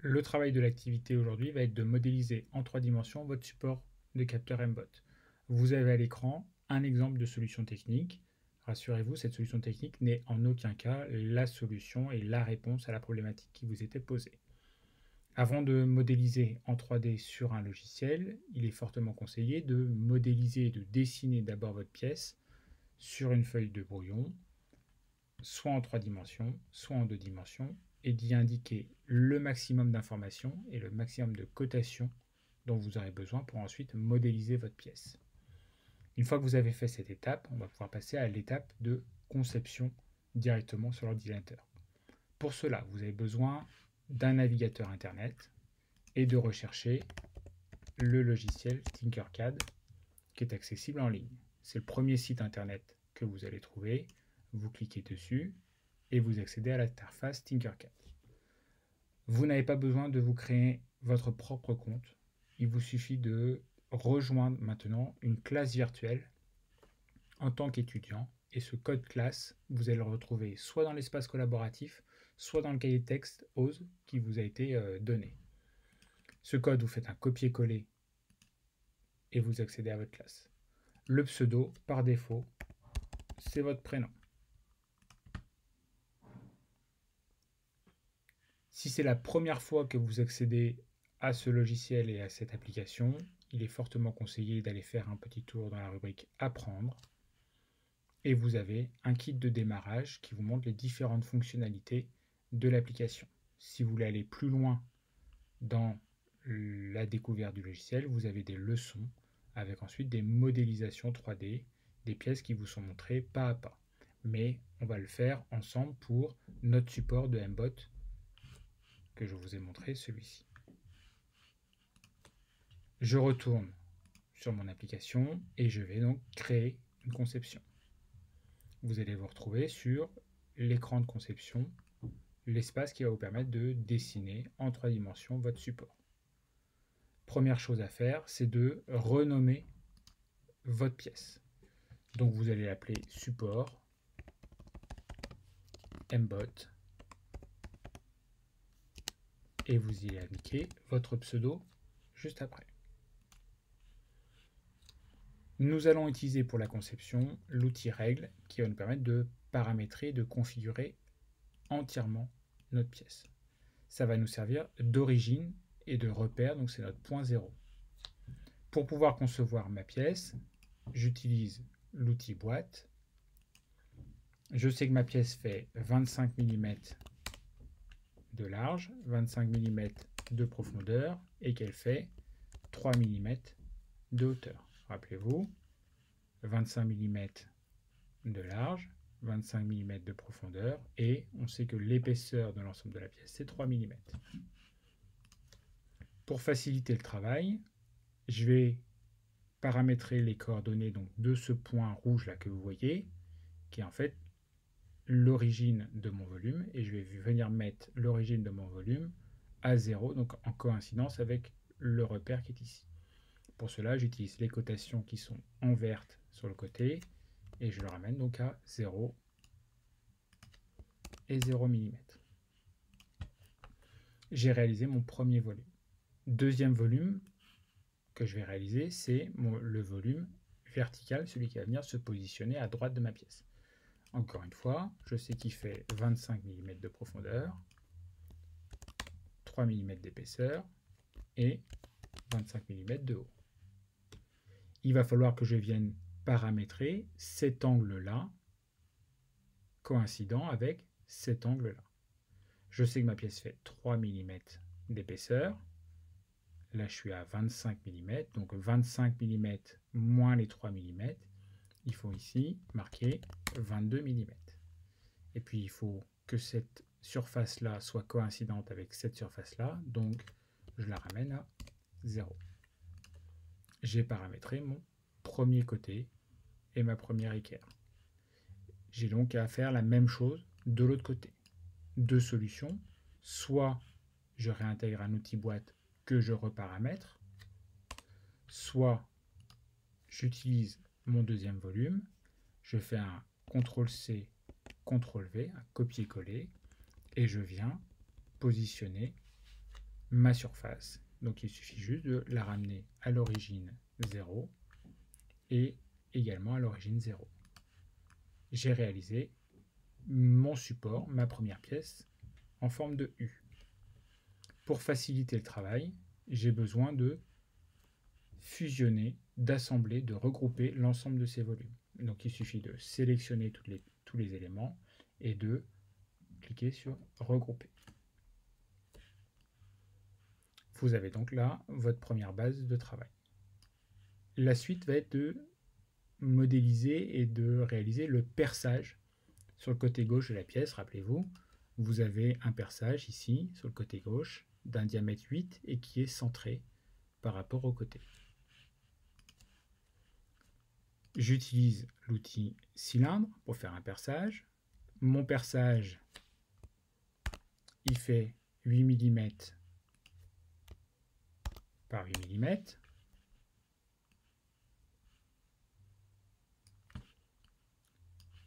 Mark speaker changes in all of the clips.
Speaker 1: Le travail de l'activité aujourd'hui va être de modéliser en 3 dimensions votre support de capteur MBOT. Vous avez à l'écran un exemple de solution technique. Rassurez-vous, cette solution technique n'est en aucun cas la solution et la réponse à la problématique qui vous était posée. Avant de modéliser en 3D sur un logiciel, il est fortement conseillé de modéliser et de dessiner d'abord votre pièce sur une feuille de brouillon, soit en 3 dimensions, soit en 2 dimensions, et d'y indiquer le maximum d'informations et le maximum de cotations dont vous aurez besoin pour ensuite modéliser votre pièce. Une fois que vous avez fait cette étape, on va pouvoir passer à l'étape de conception directement sur l'ordinateur. Pour cela, vous avez besoin d'un navigateur internet et de rechercher le logiciel Tinkercad qui est accessible en ligne. C'est le premier site internet que vous allez trouver. Vous cliquez dessus et vous accédez à l'interface Tinkercad. Vous n'avez pas besoin de vous créer votre propre compte. Il vous suffit de rejoindre maintenant une classe virtuelle en tant qu'étudiant. Et ce code classe, vous allez le retrouver soit dans l'espace collaboratif, soit dans le cahier de texte OSE qui vous a été donné. Ce code, vous faites un copier-coller et vous accédez à votre classe. Le pseudo, par défaut, c'est votre prénom. Si c'est la première fois que vous accédez à ce logiciel et à cette application, il est fortement conseillé d'aller faire un petit tour dans la rubrique Apprendre. Et vous avez un kit de démarrage qui vous montre les différentes fonctionnalités de l'application. Si vous voulez aller plus loin dans la découverte du logiciel, vous avez des leçons avec ensuite des modélisations 3D, des pièces qui vous sont montrées pas à pas. Mais on va le faire ensemble pour notre support de MBOT que je vous ai montré, celui-ci. Je retourne sur mon application et je vais donc créer une conception. Vous allez vous retrouver sur l'écran de conception, l'espace qui va vous permettre de dessiner en 3 dimensions votre support. Première chose à faire, c'est de renommer votre pièce. Donc vous allez l'appeler support MBOT et vous y indiquez votre pseudo juste après. Nous allons utiliser pour la conception l'outil règle qui va nous permettre de paramétrer, de configurer entièrement notre pièce. Ça va nous servir d'origine et de repère, donc c'est notre point 0. Pour pouvoir concevoir ma pièce, j'utilise l'outil boîte. Je sais que ma pièce fait 25 mm de large, 25 mm de profondeur et qu'elle fait 3 mm de hauteur. Rappelez-vous, 25 mm de large, 25 mm de profondeur et on sait que l'épaisseur de l'ensemble de la pièce c'est 3 mm. Pour faciliter le travail, je vais paramétrer les coordonnées donc, de ce point rouge là que vous voyez, qui est en fait l'origine de mon volume, et je vais venir mettre l'origine de mon volume à 0, donc en coïncidence avec le repère qui est ici. Pour cela, j'utilise les cotations qui sont en verte sur le côté, et je le ramène donc à 0 et 0 mm. J'ai réalisé mon premier volume. Deuxième volume que je vais réaliser, c'est le volume vertical, celui qui va venir se positionner à droite de ma pièce. Encore une fois, je sais qu'il fait 25 mm de profondeur, 3 mm d'épaisseur et 25 mm de haut. Il va falloir que je vienne paramétrer cet angle-là coïncident avec cet angle-là. Je sais que ma pièce fait 3 mm d'épaisseur. Là, je suis à 25 mm, donc 25 mm moins les 3 mm. Il faut ici marquer 22 mm. Et puis, il faut que cette surface-là soit coïncidente avec cette surface-là, donc je la ramène à 0. J'ai paramétré mon premier côté et ma première équerre. J'ai donc à faire la même chose de l'autre côté. Deux solutions, soit je réintègre un outil boîte que je reparamètre, soit j'utilise mon deuxième volume, je fais un CTRL-C, CTRL-V, un copier-coller, et je viens positionner ma surface. Donc il suffit juste de la ramener à l'origine 0 et également à l'origine 0. J'ai réalisé mon support, ma première pièce, en forme de U. Pour faciliter le travail, j'ai besoin de fusionner, d'assembler, de regrouper l'ensemble de ces volumes. Donc il suffit de sélectionner tous les éléments et de cliquer sur regrouper. Vous avez donc là votre première base de travail. La suite va être de modéliser et de réaliser le perçage sur le côté gauche de la pièce. Rappelez-vous, vous avez un perçage ici sur le côté gauche d'un diamètre 8 et qui est centré par rapport au côté. J'utilise l'outil cylindre pour faire un perçage. Mon perçage, il fait 8 mm par 8 mm.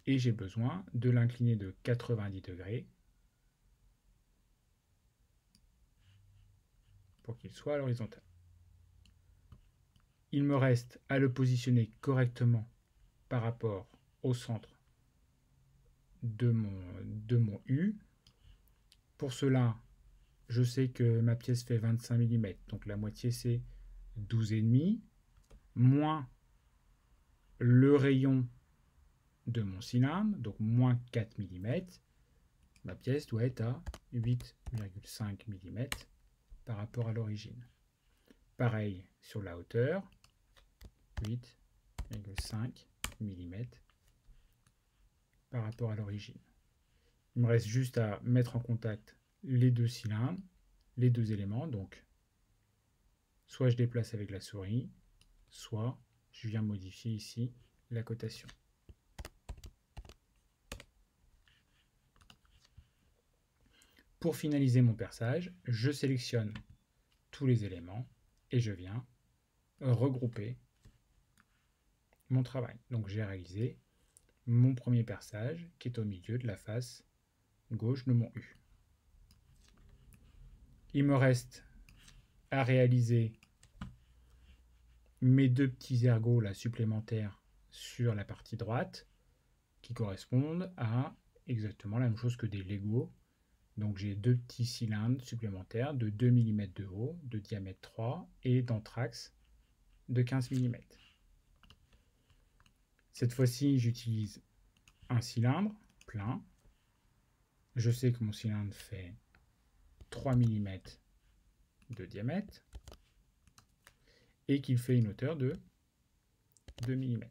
Speaker 1: Et j'ai besoin de l'incliner de 90 degrés pour qu'il soit à l'horizontale. Il me reste à le positionner correctement par rapport au centre de mon U. Pour cela, je sais que ma pièce fait 25 mm, donc la moitié c'est 12,5, moins le rayon de mon cylindre, donc moins 4 mm. Ma pièce doit être à 8,5 mm par rapport à l'origine. Pareil sur la hauteur, 8,5 mm par rapport à l'origine. Il me reste juste à mettre en contact les deux cylindres, les deux éléments. Donc, soit je déplace avec la souris, soit je viens modifier ici la cotation. Pour finaliser mon perçage, je sélectionne tous les éléments et je viens regrouper mon travail. Donc j'ai réalisé mon premier perçage qui est au milieu de la face gauche de mon U. Il me reste à réaliser mes deux petits ergots là, supplémentaires sur la partie droite qui correspondent à exactement la même chose que des Lego. Donc j'ai deux petits cylindres supplémentaires de 2 mm de haut, de diamètre 3 et d'anthrax de 15 mm. Cette fois-ci, j'utilise un cylindre plein. Je sais que mon cylindre fait 3 mm de diamètre et qu'il fait une hauteur de 2 mm.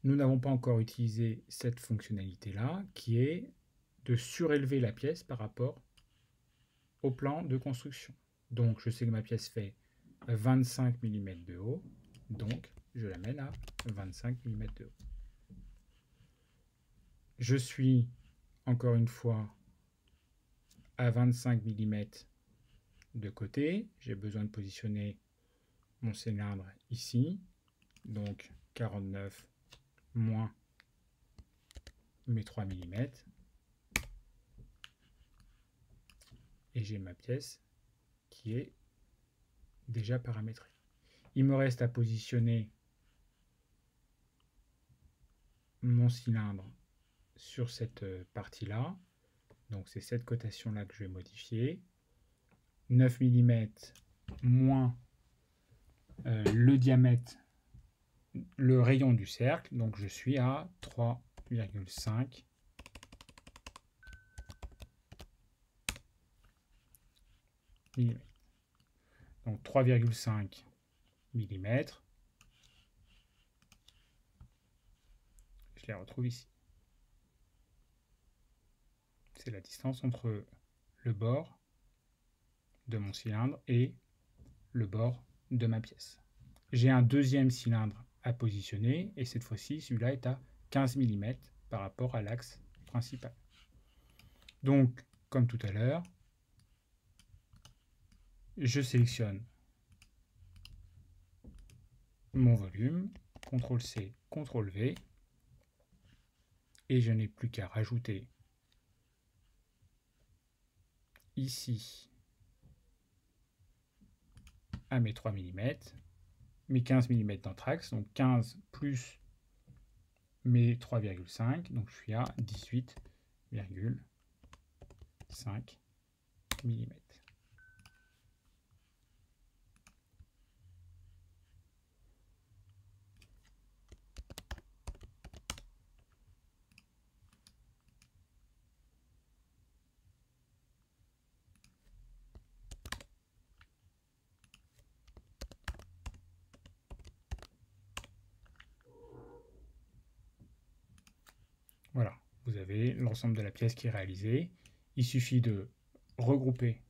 Speaker 1: Nous n'avons pas encore utilisé cette fonctionnalité-là qui est de surélever la pièce par rapport au plan de construction. Donc je sais que ma pièce fait 25 mm de haut, donc je l'amène à 25 mm de haut. Je suis encore une fois à 25 mm de côté. J'ai besoin de positionner mon cylindre ici, donc 49 moins mes 3 mm. Et j'ai ma pièce qui est déjà paramétrée. Il me reste à positionner mon cylindre sur cette partie-là. Donc c'est cette cotation-là que je vais modifier. 9 mm moins le diamètre, le rayon du cercle. Donc je suis à 3,5 mm. Donc 3,5 mm. Je les retrouve ici. C'est la distance entre le bord de mon cylindre et le bord de ma pièce. J'ai un deuxième cylindre à positionner et cette fois-ci, celui-là est à 15 mm par rapport à l'axe principal. Donc, comme tout à l'heure, je sélectionne mon volume, CTRL-C, CTRL-V, et je n'ai plus qu'à rajouter ici à mes 3 mm, mes 15 mm d'anthrax, donc 15 plus mes 3,5, donc je suis à 18,5 mm. Voilà, vous avez l'ensemble de la pièce qui est réalisé. Il suffit de regrouper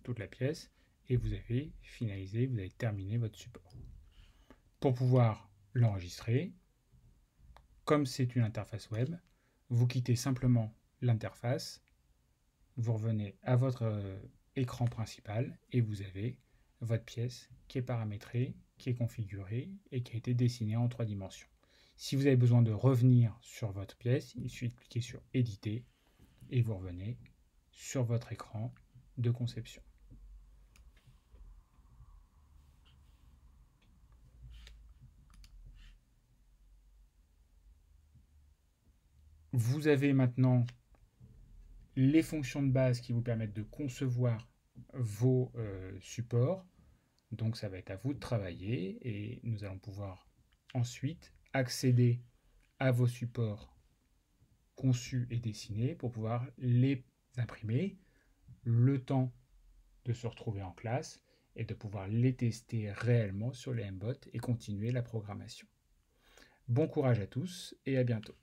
Speaker 1: toute la pièce et vous avez finalisé, vous avez terminé votre support. Pour pouvoir l'enregistrer, comme c'est une interface web, vous quittez simplement l'interface, vous revenez à votre écran principal et vous avez votre pièce qui est paramétrée, qui est configurée et qui a été dessinée en 3 dimensions. Si vous avez besoin de revenir sur votre pièce, il suffit de cliquer sur éditer et vous revenez sur votre écran de conception. Vous avez maintenant les fonctions de base qui vous permettent de concevoir vos supports. Donc ça va être à vous de travailler et nous allons pouvoir ensuite accéder à vos supports conçus et dessinés pour pouvoir les imprimer, le temps de se retrouver en classe et de pouvoir les tester réellement sur les MBOT et continuer la programmation. Bon courage à tous et à bientôt.